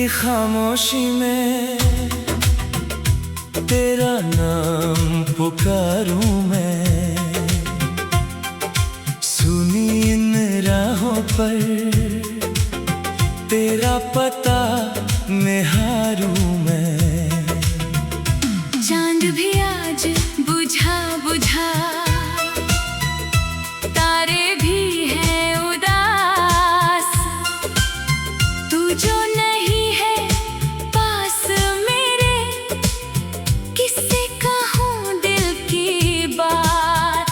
तेरी खामोशी में तेरा नाम पुकारूं मैं, सुनी इन राहों पर तेरा पता निहारूं मैं। चांद भी आज बुझा बुझा, तारे भी हैं उदास, तू जो नहीं है पास मेरे, किससे कहूँ दिल की बात।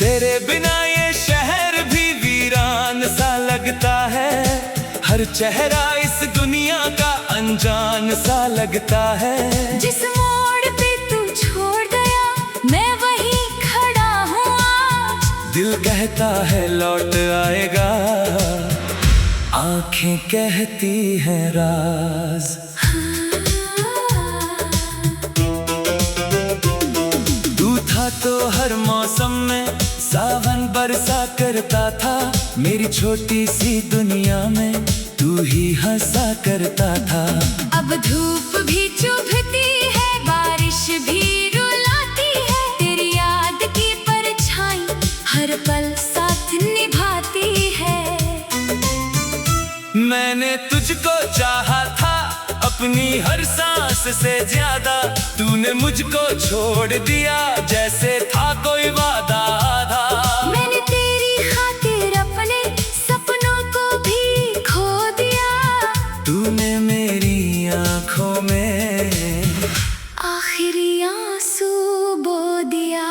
तेरे बिना ये शहर भी वीरान सा लगता है, हर चेहरा इस दुनिया का अनजान सा लगता है। जिस मोड़ पे तू छोड़ गया मैं वहीं खड़ा हूँ आज, दिल कहता है लौट आएगा, आंखें कहती हैं राज। तू था तो हर मौसम में सावन बरसा करता था, मेरी छोटी सी दुनिया में तू ही हंसा करता था। अब धूप भी चुभती है, बारिश भी रुलाती है, तेरी याद की परछाई हर पल साथ निभाती है। मैंने तुझको चाहा था अपनी हर सांस से ज्यादा, तूने मुझको छोड़ दिया जैसे था कोई वादा आधा। मैंने तेरी खातिर अपने सपनों को भी खो दिया, तूने मेरी आंखों में आखिरी आंसू बो दिया।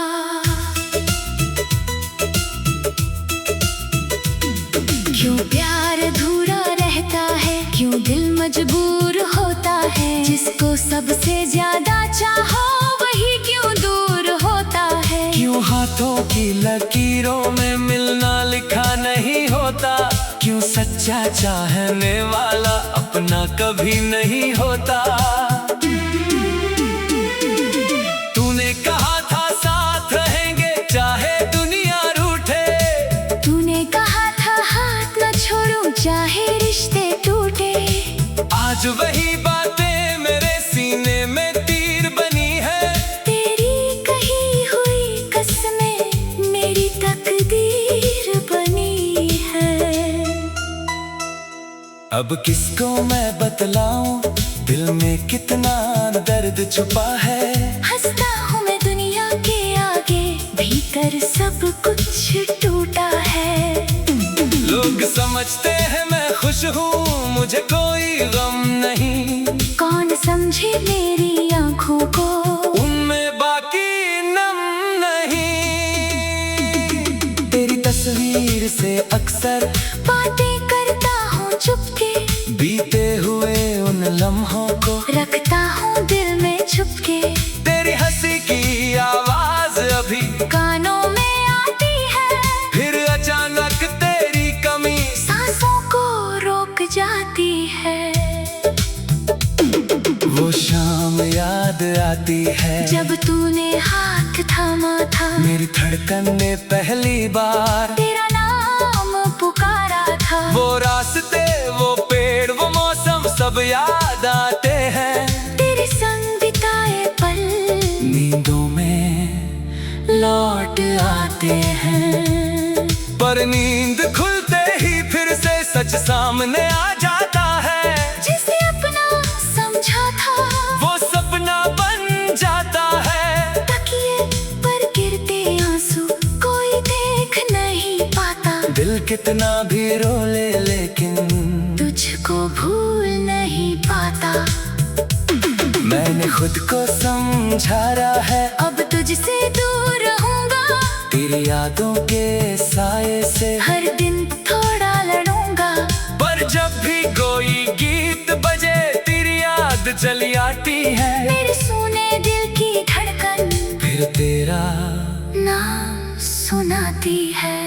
क्यों प्यार अधूरा रहता है, क्यों दिल मजबूर होता है, जिसको सबसे ज्यादा चाहो वही क्यों दूर होता है। क्यों हाथों की लकीरों में मिलना लिखा नहीं होता, क्यों सच्चा चाहने वाला अपना कभी नहीं होता। तूने कहा था साथ रहेंगे चाहे दुनिया रूठे, तूने कहा था हाथ न छोड़ूं चाहे रिश्ते टूटे, आज वही बातें मेरे सीने में तीर बनी है। तेरी कही हुई कसमें मेरी तकदीर बनी है। अब किसको मैं बतलाऊं दिल में कितना दर्द छुपा है। हंसता हूँ मैं दुनिया के आगे, भीतर सब कुछ टूटा है। लोग समझते हैं मैं खुश हूँ, मुझे कोई गम नहीं, कौन समझे मेरी आँखों को, उनमें बाकी नम नहीं। तेरी तस्वीर से अक्सर बातें करता हूँ चुपके, बीते हुए उन लम्हों को रखता हूँ दिल में छुपके। तेरी हंसी की आवाज अभी कानों में आती है, फिर अचानक तेरी कमी सांसों को रोक जाती है। वो शाम याद आती है जब तूने हाथ थामा था, मेरी धड़कन ने पहली बार तेरा नाम पुकारा था। वो रास्ते वो पेड़ वो मौसम सब याद आते हैं, तेरे संग बिताए पल नींदों में लौट आते हैं। पर नींद खुलते ही फिर से सच सामने आ जाता है, जिसे अपना समझा था वो सपना बन जाता है। तकिए पर गिरते आंसू कोई देख नहीं पाता, दिल कितना भी रो ले लेकिन तुझको भूल नहीं पाता। मैंने खुद को समझाया है अब तुझसे दूर रहूंगा, तेरी यादों के साए से हर दिन थोड़ा लड़ूंगा। पर जब भी कोई गीत बजे तेरी याद चली आती है, मेरे सुने दिल की धड़कन फिर तेरा नाम सुनाती है।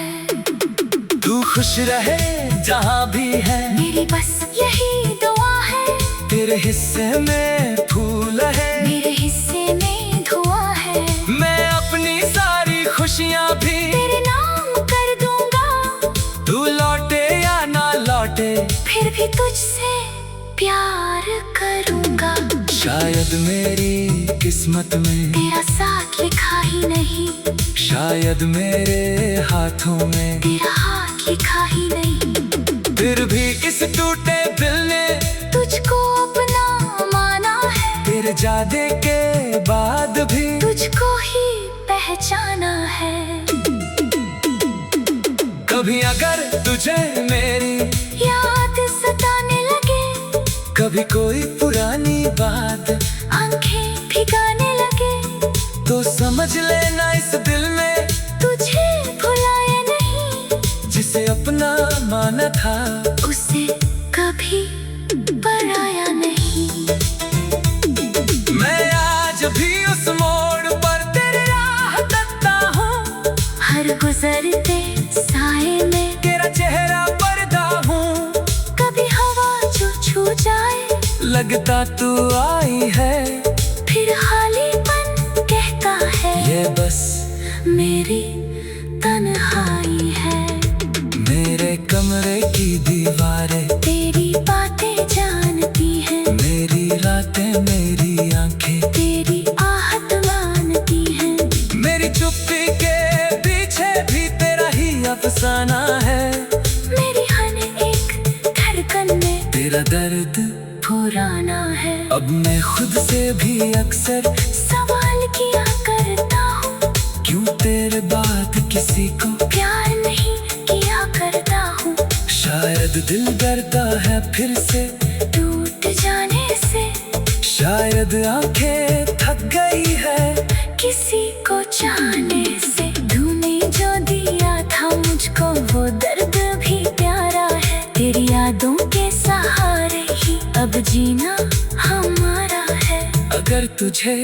तू खुश रहे जहाँ भी है, मेरी बस यही दुआ है, तेरे हिस्से में फूल है, मेरे हिस्से में धुआं है। मैं अपनी सारी खुशियाँ भी तेरे नाम कर दूंगा, तू लौटे या ना लौटे फिर भी तुझसे प्यार शायद मेरी किस्मत में तेरा साथ लिखा ही नहीं, शायद मेरे हाथों में तेरा हाथ लिखा ही नहीं। फिर भी इस टूटे दिल ने तुझको अपना माना है, तेरे जाने के बाद भी तुझको ही पहचाना है। कभी अगर तुझे मेरी याद सताने लगे, कभी कोई पुरानी बात आंखें भिगाने लगे, तो समझ लेना इस दिल में तुझे भुलाया नहीं। जिसे अपना माना था उसे कभी पराया नहीं। मैं आज भी उस मोड़ पर तेरी राह तकता हूँ, हर गुजरते साए में तेरा चेहरा पर्दा हूँ। कभी हवा जो छू जाए, लगता तू आई है, फिर खालीपन कहता है ये बस मेरी तन्हाई है। मेरे कमरे की दीवारें तेरी बातें जानती हैं, मेरी रातें मेरी आंखें तेरी आहट मानती हैं। मेरी चुप्पी के पीछे भी तेरा ही अफसाना है। मेरी हर एक धड़कन में तेरा दर्द पुराना है। अब मैं खुद से भी अक्सर सवाल किया करता हूँ, क्यों तेरे बाद किसी को प्यार नहीं किया करता हूँ। शायद दिल डरता है फिर से टूट जाने से, शायद आंखें थक गई है किसी को चाहने से। तूने जो दिया था मुझको वो दर्द भी प्यारा है। तेरी यादों के सहारे ही अब जीना हमारा है। अगर तुझे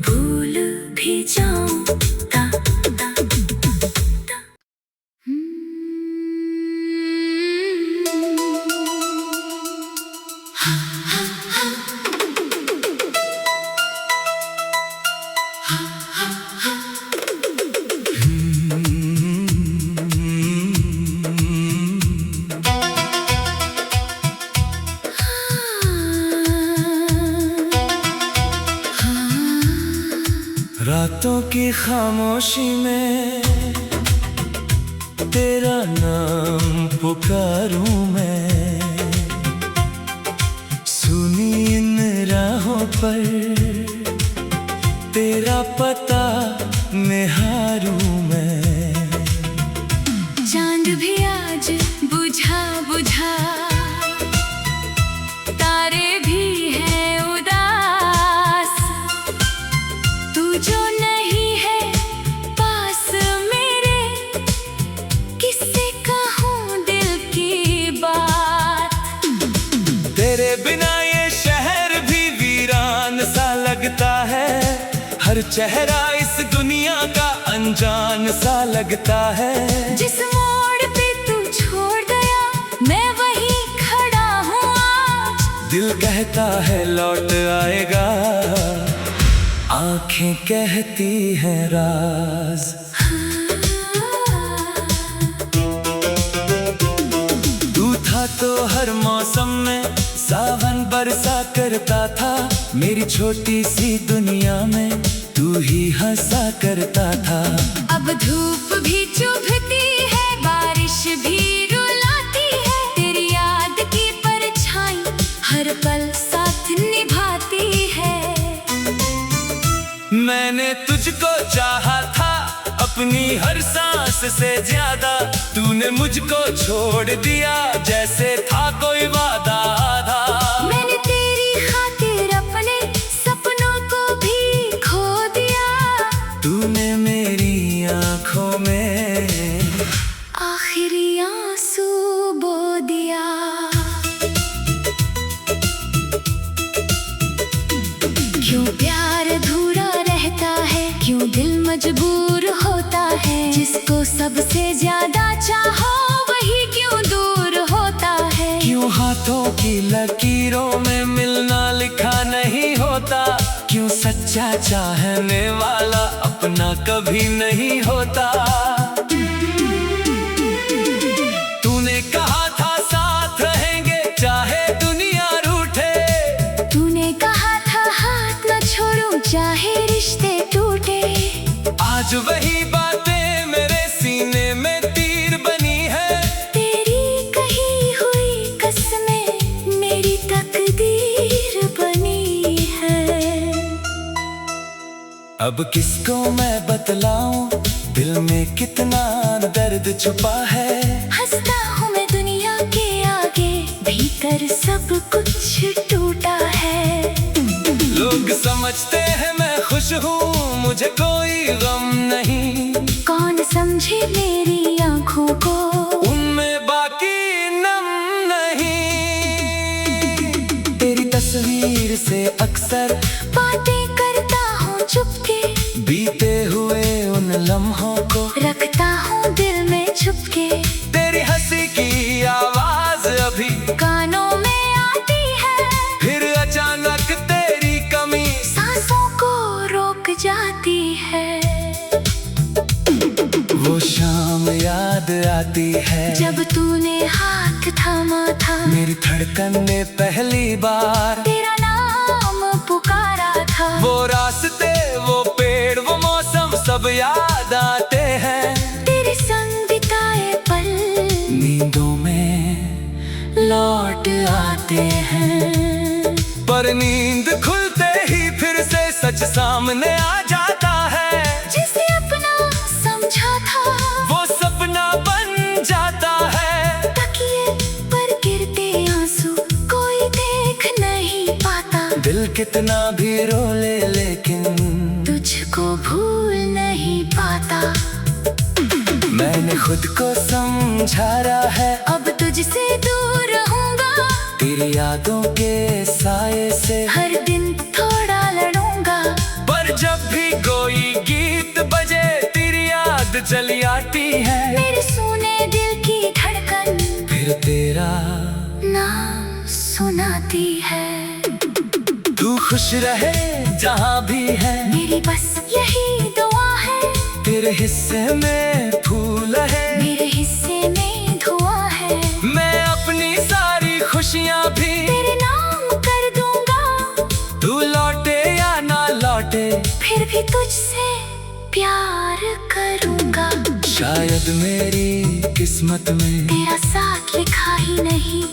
भूल भी जाऊं ता, ता, ता। रातों की खामोशी में तेरा नाम पुकारूं मैं, सुनी इन राहों पर तेरा पता निहारूं मैं। चांद भी आज बुझा बुझा, तारे भी हैं उदास। तू जो नहीं है पास मेरे, किससे कहूँ दिल की बात। तेरे बिना ये शहर भी वीरान सा लगता है, हर चेहरा इस दुनिया का अनजान सा लगता है। जिस मोड़ पे तू छोड़ गया मैं वहीं खड़ा हूँ आज। दिल कहता है लौट आएगा, आंखें कहती हैं राज। तू था तो हर मौसम में सावन बरसा करता था, मेरी छोटी सी दुनिया में तू ही हंसा करता था। अब धूप भी चुभती है, बारिश भी रुलाती है, तेरी याद की परछाई हर पल साथ निभाती है। मैंने तुझको चाहा था अपनी हर सांस से ज्यादा, तूने मुझको छोड़ दिया जैसे था कोई वादा था। मैंने तेरी खातिर अपने सपनों को भी खो दिया, तूने मेरी आंखों में आखिरी आंसू बो दिया। क्यों प्यार अधूरा रहता है, क्यों दिल मजबूर होता है, जिसको सबसे ज्यादा चाहो वही क्यों दूर होता है। क्यों हाथों की लकीरों में मिलना लिखा नहीं होता, क्यों सच्चा चाहने वाला अपना कभी नहीं होता। तूने कहा था साथ रहेंगे चाहे दुनिया रूठे, तूने कहा था चाहे रिश्ते टूटे। आज वही बातें मेरे सीने में तीर बनी है। तेरी कही हुई कसमें मेरी तकदीर बनी है। अब किसको मैं बतलाऊं दिल में कितना दर्द छुपा है। हंसता हूँ मैं दुनिया के आगे, भीतर सब कुछ टूटा है। लोग समझते हैं मैं खुश हूँ, मुझे कोई गम नहीं। कौन समझे मेरी आँखों को, उनमें बाकी नम नहीं। तेरी तस्वीर से अक्सर बातें करता हूँ चुपके, बीते हुए उन लम्हों को रखता हूँ दिल में छुपके। तेरी हंसी की आवाज अभी कानों में आती है, फिर अचानक तेरी कमी सांसों को रोक जाती है। वो शाम याद आती है जब तूने हाथ थामा था, मेरी धड़कन ने पहली बार तेरा नाम पुकारा था। वो रास्ते, वो पेड़, वो मौसम सब याद आते हैं। तेरे संग बिताए पल नींदों में लौट आते हैं, पर नींद खुलते ही फिर से सच सामने आ जाता है। जिसे अपना समझा था वो सपना बन जाता है। तकिए पर गिरते आंसू कोई देख नहीं पाता। दिल कितना भी रो ले लेकिन तुझको भूल नहीं पाता। मैंने खुद को समझाया है अब तुझसे दूर रहूंगा, तेरी यादों के साए से हर दिन थोड़ा लड़ूंगा। पर जब भी कोई गीत बजे तेरी याद चली आती है। मेरे सुने दिल की धड़कन फिर तेरा नाम सुनाती है। तू खुश रहे जहाँ भी है, मेरी बस यही दुआ है। तेरे हिस्से में फूल है, मेरे हिस्से में धुआं है। मैं अपनी सारी खुशियाँ भी तेरे नाम कर दूंगा। तू लौटे या ना लौटे फिर भी तुझसे प्यार करूंगा। शायद मेरी किस्मत में तेरा साथ लिखा ही नहीं,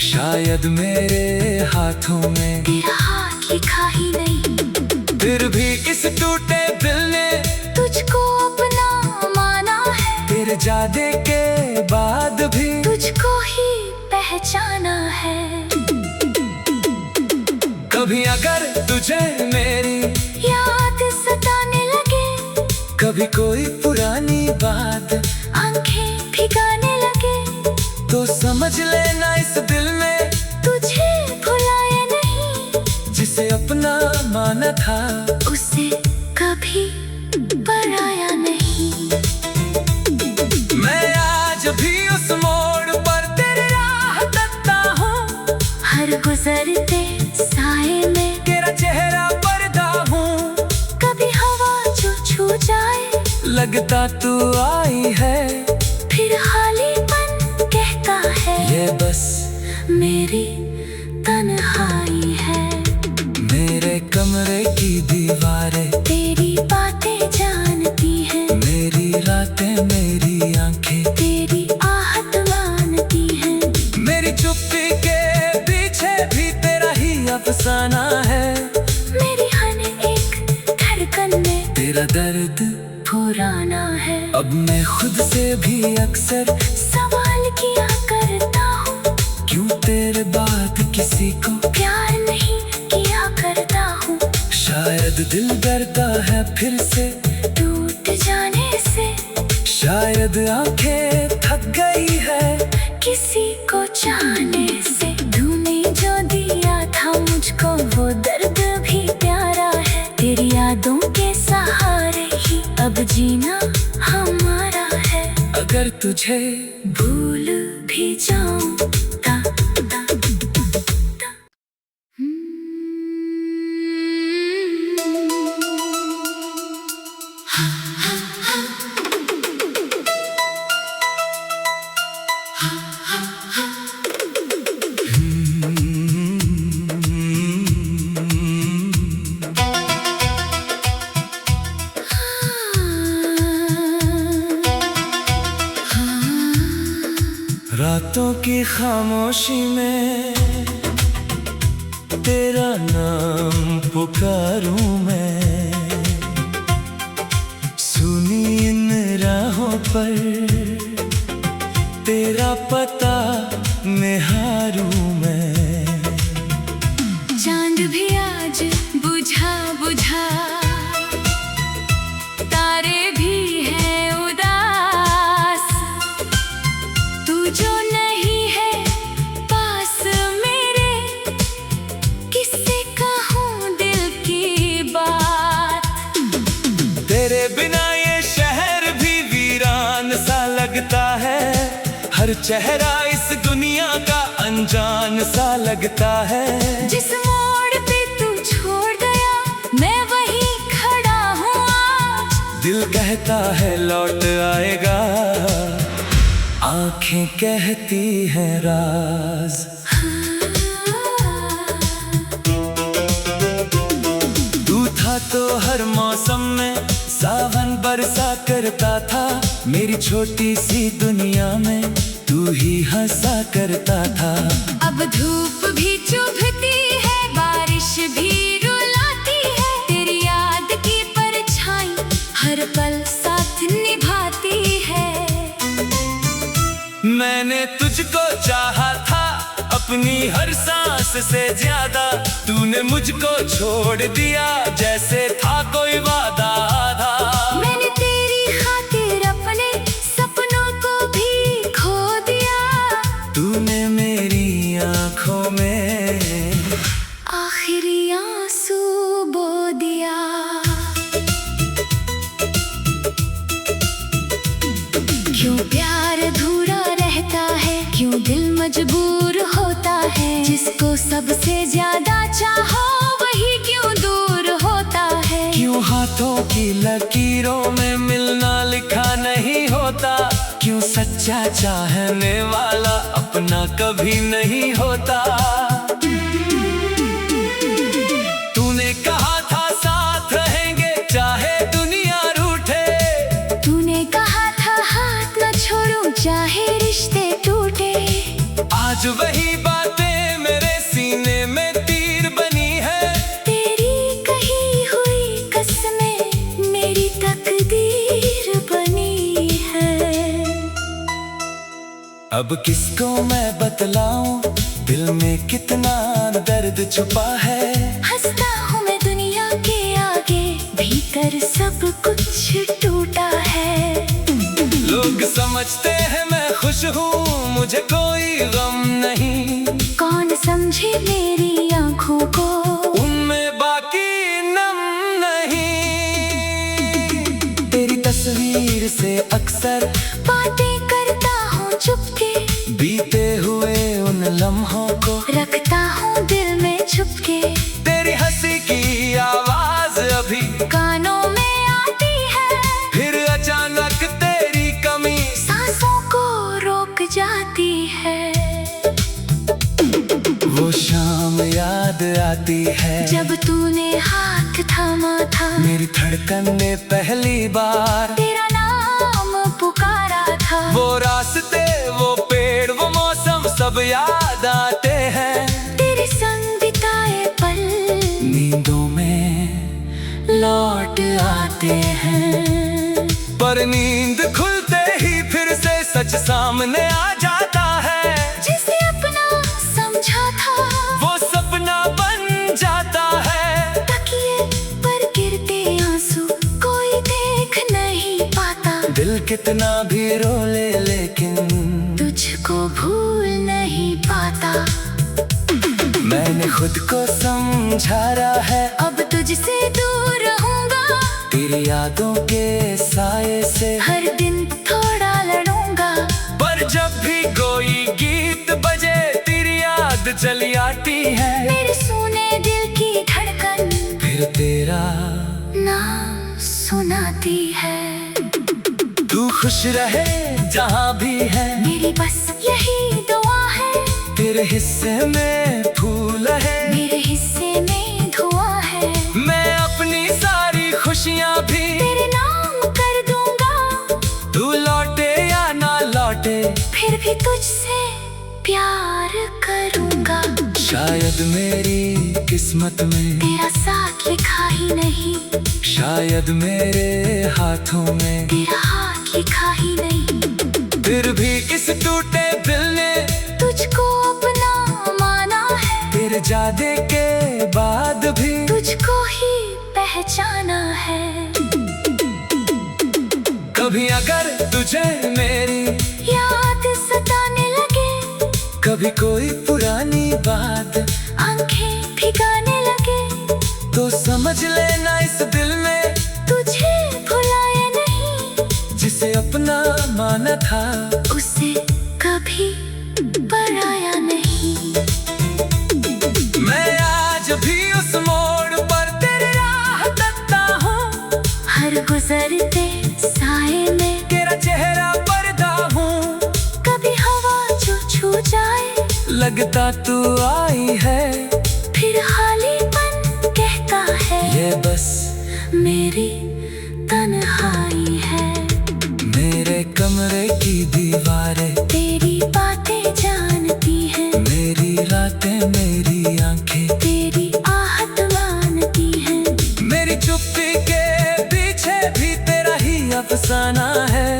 शायद मेरे हाथों में तेरा हाथ लिखा ही नहीं। फिर भी इस टूटे दिल ने तुझको अपना माना है। तेरे जाने के बाद भी तुझको ही पहचाना है। कभी अगर तुझे मेरी याद सताने लगे, कभी कोई पुरानी बात आंखें भिगाने लगे, तो समझ लेना इस दिल में तुझे भुलाया नहीं। जिसे अपना माना था उसे कभी पराया नहीं। मैं आज भी उस मोड़ पर तेरी राह तकता हूँ। हर गुजरते साए में तेरा चेहरा पर्दा हूँ। कभी हवा जो छू जाए, लगता तू आई है। फिर खालीपन कहता है ये बस मेरी तन्हाई है। मेरे कमरे की दीवारें तेरी बातें जानती हैं, मेरी रातें, मेरी आंखें तेरी आहट मानती हैं। मेरी चुप्पी के पीछे भी तेरा ही अफसाना है। मेरी हर एक धड़कन में तेरा दर्द पुराना है। अब मैं खुद से भी अक्सर सवाल किया करता हूँ, क्यों तेरे बाद किसी को प्यार नहीं किया करता हूँ। शायद दिल डरता है फिर से टूट जाने से, शायद आंखें थक गई है किसी को चाहने से। तूने जो दिया था मुझको वो दर्द भी प्यारा है। तेरी यादों के सहारे ही अब जीना हमारा है। अगर तुझे भूल भी जाऊं ता, ता, ता। रातों की खामोशी में तेरा नाम पुकारूं मैं, सुनी इन राहों पर तेरा पता निहारूं मैं। चांद भी आज बुझा बुझा, तारे भी हैं उदास, तू जो नहीं है पास मेरे, किससे कहूँ दिल की बात। तेरे बिना ये शहर भी वीरान सा लगता है, हर चेहरा इस दुनिया का अनजान सा लगता है। जिस मोड़ पे तू छोड़ गया मैं वहीं खड़ा हूँ आज, दिल कहता है लौट आएगा, आंखें कहती हैं राज। तू था तो हर मौसम में सावन बरसा करता था, मेरी छोटी सी दुनिया में तू ही हंसा करता था। अब धूप भी चुभती है, बारिश भी रुलाती है, तेरी याद की परछाई हर पल साथ निभाती है। मैंने तुझको चाहा था अपनी हर सांस से ज्यादा, तूने मुझको छोड़ दिया जैसे था कोई वादा आधा। मैंने तेरी खातिर अपने सपनों को भी खो दिया, तूने मेरी आंखों में आखिरी आंसू बो दिया। क्यों प्यार अधूरा रहता है, क्यों दिल मजबूर होता है, जिसको सबसे ज्यादा चाहो वही क्यों दूर होता है। क्यों हाथों की लकीरों में मिलना लिखा नहीं होता, क्यों सच्चा चाहने वाला अपना कभी नहीं होता। तूने कहा था साथ रहेंगे चाहे दुनिया रूठे, तूने कहा था हाथ न छोड़ूं चाहे रिश्ते टूटे, आज वही बातें मेरे सीने में तीर बनी है। तेरी कही हुई कसमें मेरी तकदीर बनी है। अब किसको मैं बतलाऊं दिल में कितना दर्द छुपा है। हंसता हूँ मैं दुनिया के आगे, भीतर सब कुछ टूटा है। लोग समझते हैं मैं खुश हूँ, मुझे कोई गम नहीं, कौन समझे मेरी आंखों को, उनमें बाकी नम नहीं। तेरी तस्वीर से अक्सर बातें करता हूँ चुपके, बीते हुए उन लम्हों को रखता हूँ दिल में छुपके। तेरी हंसी की आवाज अभी कानों में आती है, फिर अचानक तेरी कमी सांसों को रोक जाती है। वो शाम याद आती है जब तूने हाथ थामा था, मेरी धड़कन ने पहली बार तेरा नाम पुकारा था। वो रास्ते वो पेड़ वो मौसम सब याद आते हैं, तेरे संग बिताए पल नींदों में लौट आते हैं। पर नींद खुलते ही फिर से सच सामने आ जाता है, जिसे अपना समझा था वो सपना बन जाता है। तकिए पर गिरते आंसू कोई देख नहीं पाता, दिल कितना भी रो ले लेकिन तुझको भूल नहीं पाता। मैंने खुद को समझाया है अब तुझसे दूर रहूंगा, तेरी यादों के साए से हर दिन थोड़ा लड़ूंगा। पर जब भी कोई गीत बजे तेरी याद चली आती है, मेरे सुने दिल की धड़कन फिर तेरा नाम सुनाती है। तू खुश रहे जहाँ भी है, मेरी बस यही दुआ है, तेरे हिस्से में फूल है, मेरे हिस्से में धुआं है। मैं अपनी सारी खुशियाँ भी तेरे नाम कर दूंगा, तू लौटे या ना लौटे फिर भी तुझसे प्यार करूंगा। शायद मेरी किस्मत में तेरा साथ लिखा ही नहीं, शायद मेरे हाथों में तेरा हाथ लिखा ही नहीं। फिर भी इस टूटे दिल ने तुझको अपना माना है, तेरे जाने के बाद भी तुझको ही पहचाना है। कभी अगर तुझे मेरी याद सताने लगे, कभी कोई पुरानी बात आंखें भिगाने लगे, तो समझ लेना इस दिल में तुझे भुलाया नहीं। जिसे अपना माना था उसे कभी पराया नहीं। मैं आज भी उस मोड़ पर तेरी राह तकता हूँ, हर गुजरते साए में तेरा चेहरा पर्दा हूँ। कभी हवा जो छू जाए, लगता तू आई है, फिर खालीपन कहता है ये बस मेरी तन्हाई है। मेरे कमरे की दीवारें तेरी बातें जानती हैं, मेरी रातें मेरी आंखें तेरी आहट मानती हैं। मेरी चुप्पी के पीछे भी तेरा ही अफसाना है।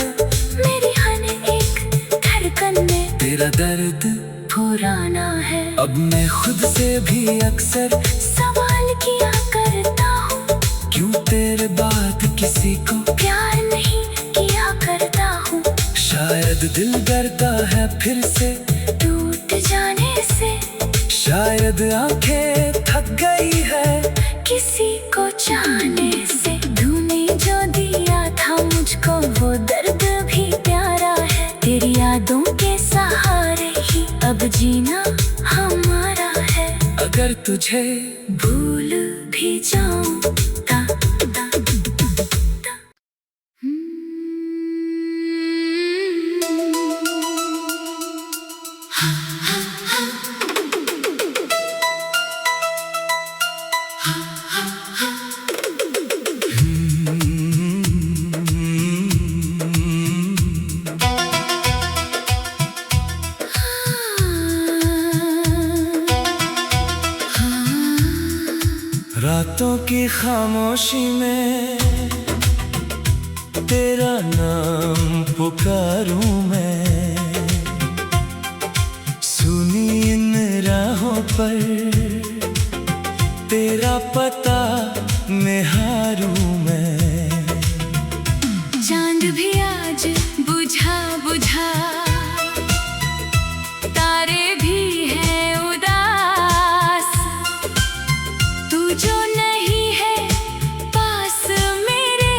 मेरी हर एक धड़कन में तेरा दर्द पुराना है। अब मैं खुद से भी अक्सर सवाल किया करता हूँ, क्यों तेरे बाद किसी को प्यार नहीं किया करता हूँ। शायद दिल डरता है फिर से टूट जाने से, शायद आंखें थक गई है किसी को चाहने से। तूने जो दिया था मुझको वो दर्द भी प्यारा है। तेरी यादों के सहारे ही अब जीना हमारा है। अगर तुझे भूल भी जाऊं ता, ता, ता। रातों की खामोशी में तेरा नाम पुकारूं मैं, सुनी इन राहों पर तेरा पता निहारूं मैं। चांद भी आज बुझा बुझा, तारे भी हैं उदास। तू जो नहीं है पास मेरे,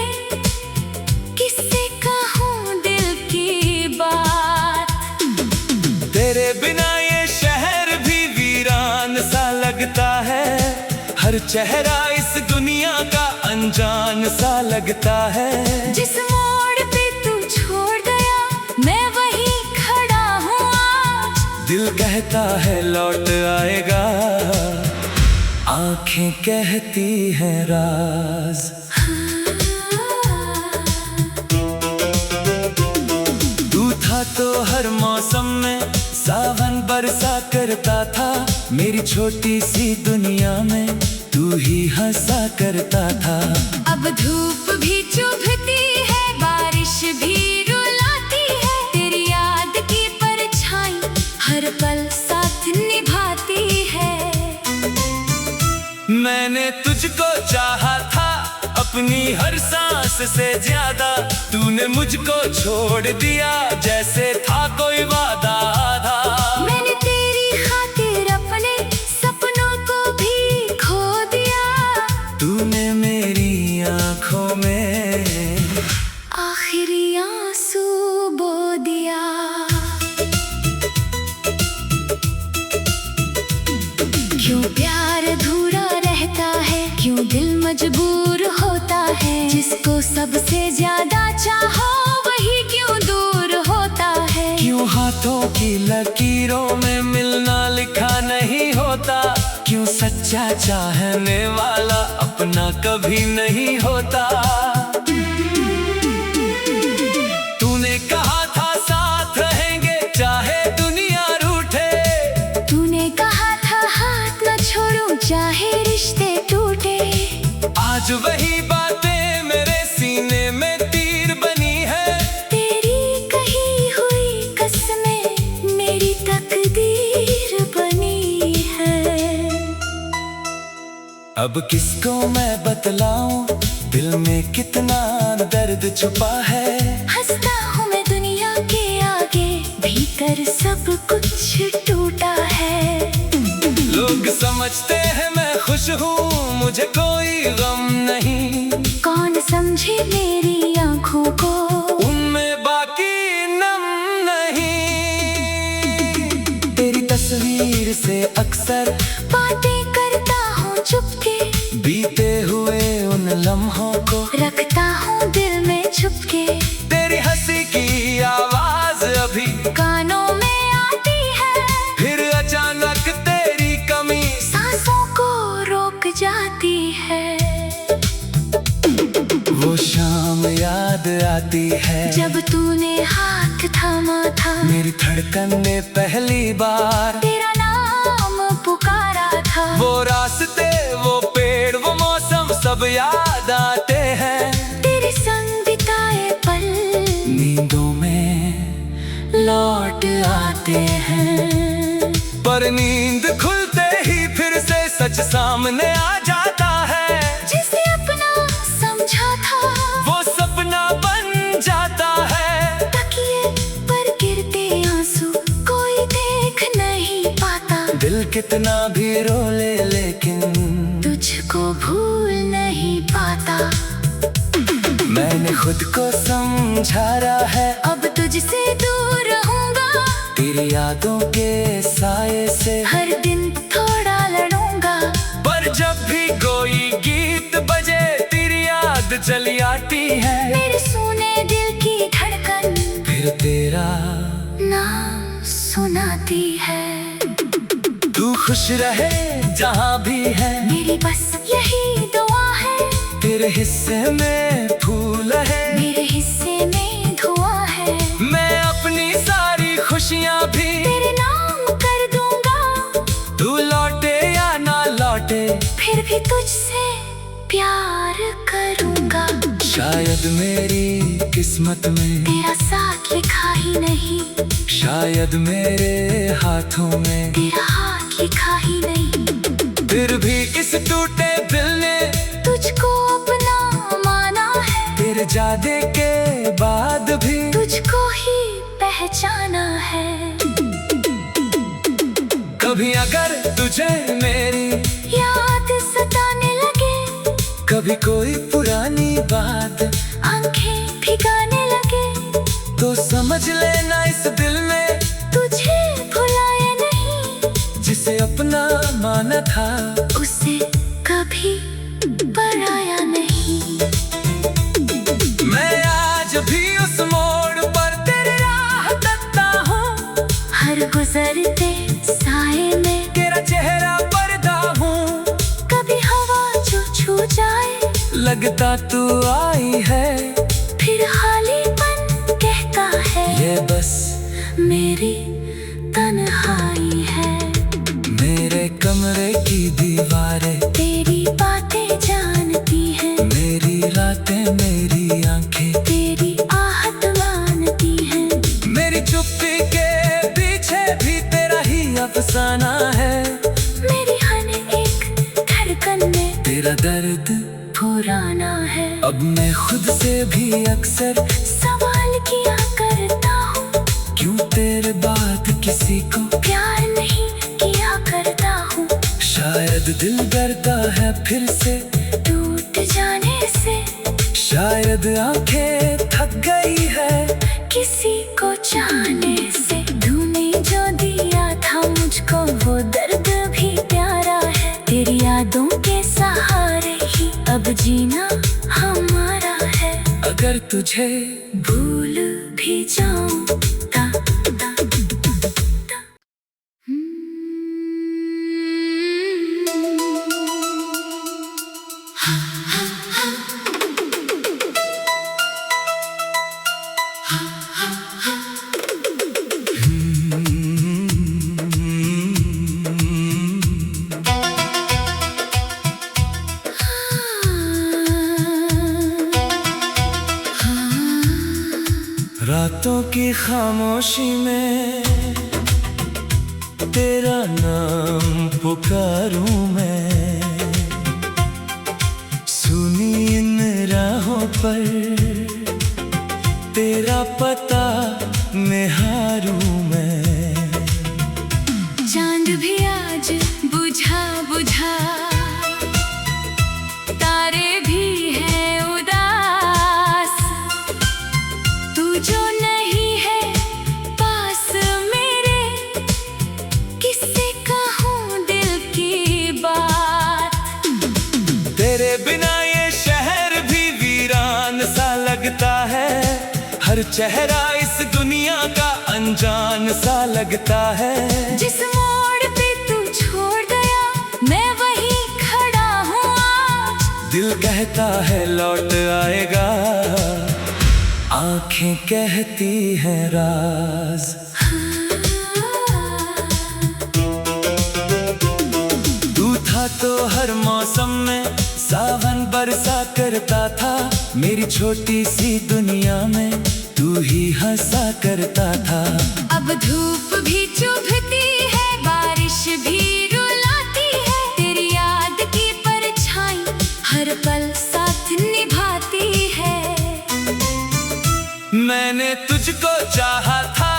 किससे कहूँ दिल की बात। तेरे बिना ये शहर भी वीरान सा लगता है, हर चेहरा इस दुनिया का अनजान सा लगता है। जिस मोड़ पे तू छोड़ गया मैं वहीं खड़ा हूँ आज। दिल कहता है लौट आएगा, आंखें कहती हैं राज। तू था तो हर मौसम में सावन बरसा करता था, मेरी छोटी सी दुनिया में तू ही हंसा करता था। अब धूप भी चुभती है, बारिश भी रुलाती है, तेरी याद की परछाई हर पल साथ निभाती है। मैंने तुझको चाहा था अपनी हर सांस से ज्यादा, तूने मुझको छोड़ दिया जैसे था कोई वादा था। मैंने तेरी खातिर अपने सपनों को भी खो दिया, तूने मेरी आंखों में आखिरी आंसू बो दिया। क्यों प्यार अधूरा रहता है, क्यों दिल मजबूर होता है, जिसको सबसे ज्यादा चाहो वही क्यों दूर होता है। क्यों हाथों की लकीरों में मिलना लिखा नहीं होता, क्यों सच्चा चाहने वाला अपना कभी नहीं होता। तूने कहा था साथ रहेंगे चाहे दुनिया रूठे, वही बातें मेरे सीने में तीर बनी है। तेरी कही हुई कसमें मेरी तकदीर बनी है। अब किसको मैं बतलाऊं दिल में कितना दर्द छुपा है। हंसता हूँ मैं दुनिया के आगे, भीतर सब कुछ टूटा है। लोग समझते हैं मैं खुश हूँ, मुझे कोई गम नहीं। कौन समझे मेरी आँखों को, उनमें बाकी नम नहीं। तेरी तस्वीर से अक्सर बातें करता हूँ चुपके, बीते हुए उन लम्हों को रखता हूँ दिल में छुपके। तेरी हंसी की आवाज अभी कानों में आती है, फिर अचानक तेरी कमी सांसों को रोक जाती है। वो शाम याद आती है जब तूने हाथ थामा था, मेरी धड़कन ने पहली बार तेरा नाम पुकारा था। वो रास्ते, वो पेड़, वो मौसम सब याद आते हैं। तेरे संग बिताए पल नींदों में लौट आते हैं, पर नींद खुलते ही फिर से सच सामने आ जाता है। जिसे अपना समझा था, वो सपना बन जाता है। तकिए पर गिरते आंसू कोई देख नहीं पाता। दिल कितना भी रो ले लेकिन तुझको भूल नहीं पाता। मैंने खुद को समझा है अब तुझसे दूर रहूंगा, तेरी यादों के साए से हर दिन थोड़ा लड़ूंगा। पर जब भी कोई गीत बजे तेरी याद चली आती है। मेरे सुने दिल की धड़कन फिर तेरा नाम सुनाती है। तू खुश रहे जहाँ भी है, मेरी बस यही दुआ है। तेरे हिस्से में फूल है, मेरे हिस्से में धुआं है। मैं अपनी सारी खुशियाँ भी तेरे नाम कर दूंगा। तू लौटे या ना लौटे, फिर भी तुझसे प्यार करूंगा। शायद मेरी किस्मत में तेरा साथ लिखा ही नहीं, शायद मेरे हाथों में तेरा हाथ लिखा ही नहीं। फिर भी इस टूटे दिल ने तुझको अपना माना है। तेरे जाने के बाद भी तुझको ही पहचाना है। कभी अगर तुझे मेरी याद सताने लगे, कभी कोई पुरानी बात आंखें भिगाने लगे, तो समझ लेना इस दिल ने तुझे भुलाया नहीं। जिसे अपना माना था, उसे कभी पराया नहीं। मैं आज भी उस मोड़ पर तेरी राह तकता हूँ। हर गुजरते साए में तेरा चेहरा पर्दा हूँ। कभी हवा जो छू जाए, लगता तू आई है। फिर खालीपन कहता है, ये बस मेरी तन्हाई है। मेरे कमरे की दीवारें तेरी बातें जानती हैं, मेरी रातें, मेरी आंखें तेरी आहट मानती हैं। मेरी चुप्पी के पीछे भी तेरा ही अफसाना है। मेरी हर एक धड़कन में तेरा दर्द पुराना है। अब मैं खुद से भी अक्सर सवाल किया करता हूँ, क्यों तेरे बाद किसी को प्यार नहीं किया करता हूँ। शायद दिल डरता है फिर से टूट जाने से, शायद आंखें थक गई है किसी को चाहने से। तूने जो दिया था मुझको, वो दर्द भी प्यारा है। तेरी यादों के सहारे ही अब जीना हमारा है। अगर तुझे भूल भी जाऊं ता, ता, ता। रातों की खामोशी में तेरा नाम पुकारूं मैं, सुनी इन राहों पर तेरा पता निहारूं मैं। चांद भी आज बुझा बुझा, तारे भी हैं उदास, तू जो नहीं है पास मेरे, किससे कहूँ दिल की बात। तेरे बिना ये शहर भी वीरान सा लगता है, हर चेहरा इस दुनिया का अनजान सा लगता है। जिस मोड़ पे तू छोड़ गया मैं वहीं खड़ा हूँ आज, दिल कहता है लौट आएगा, आंखें कहती हैं राज। तू था तो हर मौसम में सावन बरसा करता था, मेरी छोटी सी दुनिया में तू ही हंसा करता था। अब धूप भी चुभती है, बारिश भी रुलाती है, तेरी याद की परछाई हर पल साथ निभाती है। मैंने तुझको चाहा था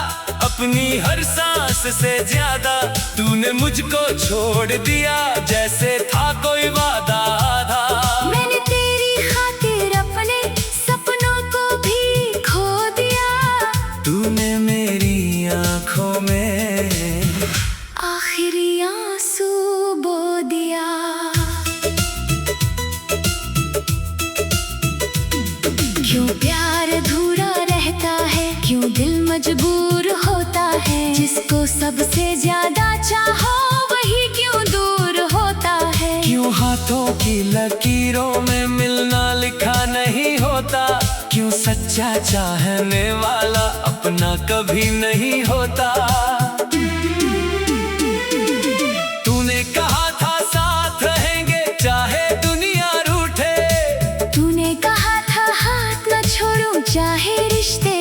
अपनी हर सांस से ज्यादा, तूने मुझको छोड़ दिया जैसे था कोई वादा था। मैंने तेरी खातिर अपने सपनों को भी खो दिया, तूने मेरी आंखों में आखिरी आंसू बो दिया। क्यों प्यार अधूरा रहता है, क्यों दिल मजबूर होता है, जिसको सबसे ज्यादा चाहो वही क्यों दूर होता है। क्यों हाथों की लकीरों में मिलना लिखा नहीं होता, क्यों सच्चा चाहने वाला अपना कभी नहीं होता। तूने कहा था साथ रहेंगे चाहे दुनिया रूठे, तूने कहा था हाथ न छोड़ूं चाहे रिश्ते